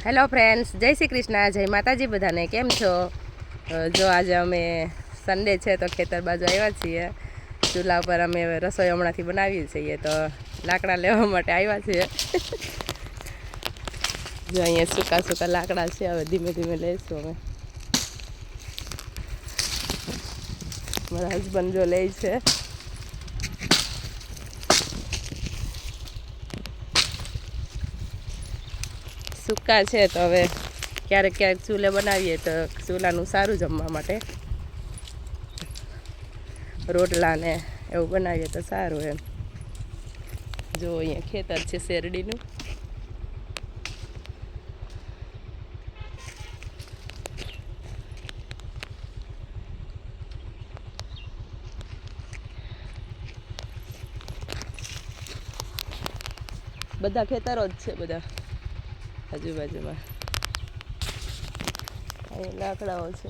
Hello friends, જય શ્રી કૃષ્ણ, જય માતાજી બધાને. કેમ છો? જો આજે અમે સન્ડે છે તો ખેતર બાજુ આવ્યા છીએ. ચૂલા ઉપર અમે રસોઈ હમણાંથી બનાવીએ છીએ તો લાકડા લેવા માટે આવ્યા છીએ. જો અહીંયા સૂકા સૂકા લાકડા છે, હવે ધીમે ધીમે લઈશું અમે. મારા હસબન્ડ જો લે છે. સૂકા છે તો હવે ક્યારેક ક્યારેક ચૂલે બનાવીએ તો ચૂલાનું સારું જમવા માટે. રોટલા ને એવું બનાવીએ તો સારું એમ. જો અહીંયા ખેતર છે શેરડીનું. બધા ખેતરો જ છે બધા આજુબાજુમાં. અહીં લાકડાઓ છે.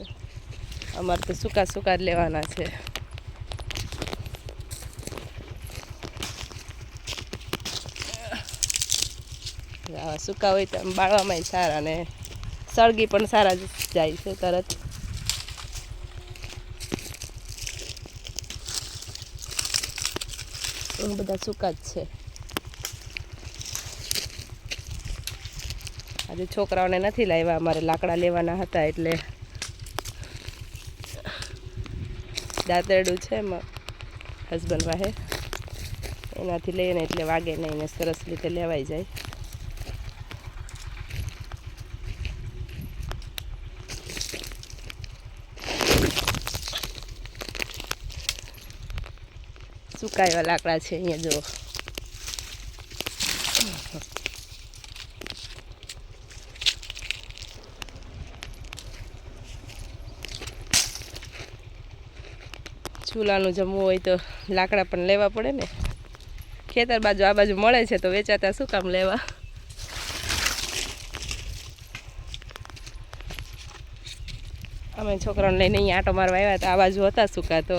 અમારે તો સૂકા સૂકા જ લેવાના છે. સૂકા હોય તો આમ બાળવામાં સારા ને સળગી પણ સારા જાય છે તરત. બધા સૂકા જ છે. આજે છોકરાઓને નથી લાવ્યા, અમારે લાકડા લેવાના હતા એટલે. દાંતરડું છે એમાં હસબન્ડ વાહે, એનાથી લઈને એટલે વાગે નહીં ને સરસ રીતે લેવાઈ જાય. સુકાયેલા લાકડા છે અહીંયા જો. ચૂલાનું જમવું હોય તો લાકડા પણ લેવા પડે ને. ખેતર બાજુ આ બાજુ મળે છે તો વેચાતા શું કામ લેવા. અમે છોકરાઓને લઈને અહીંયા આંટો મારવા આવ્યા હતા. આ બાજુ હતા સૂકા તો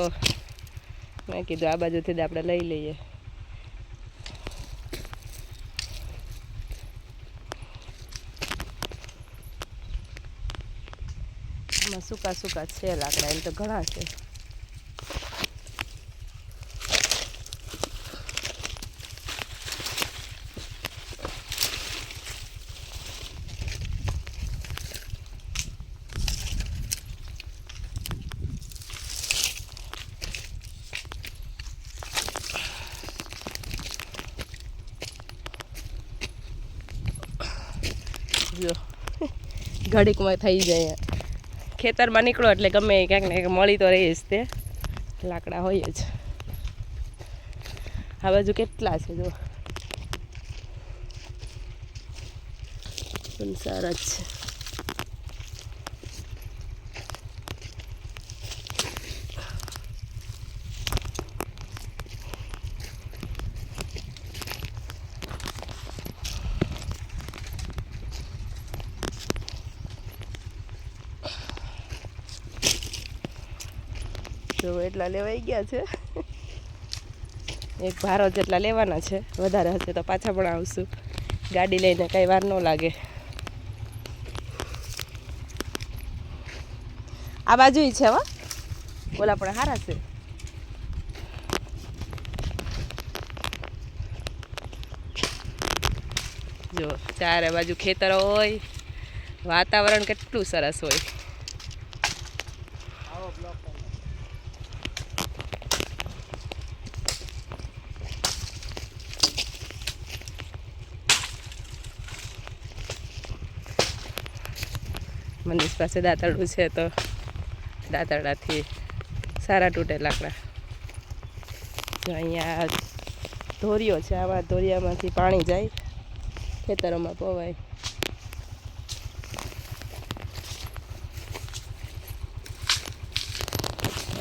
મેં કીધું આ બાજુથી જ આપણે લઈ લઈએ. આમાં સૂકા સૂકા છે લાકડા, એમ તો ઘણા છે. જો ઘડીકમાં થઈ જાય. ખેતરમાં નીકળો એટલે ગમે ક્યાંક ને ક્યાંક મળી તો રહી જ તે લાકડા હોય જ. આ બાજુ કેટલા છે જો, પણ સારા જ છે. જો એટલા લેવાઈ ગયા છે. એક ભારો જેટલા લેવાના છે, વધારે હશે તો પાછા પણ આવશું. ગાડી લઈને કંઈ વાર ન લાગે. આ બાજુ છે હો, ઓલા પણ સારા છે. જો ચારે બાજુ ખેતરો હોય, વાતાવરણ કેટલું સરસ હોય. મનીષ પાસે દાંતરડું છે તો દાંતરડાથી સારા તૂટે લાકડા. જો અહીંયા ધોરિયો છે, આવા ધોરિયામાંથી પાણી જાય ખેતરોમાં પવાય.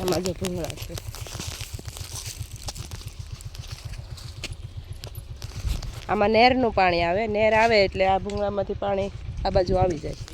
આમાં જો ભૂંગળા છે. આમાં નહેરનું પાણી આવે, નહેર આવે એટલે આ ભૂંગળામાંથી પાણી આ બાજુ આવી જાય.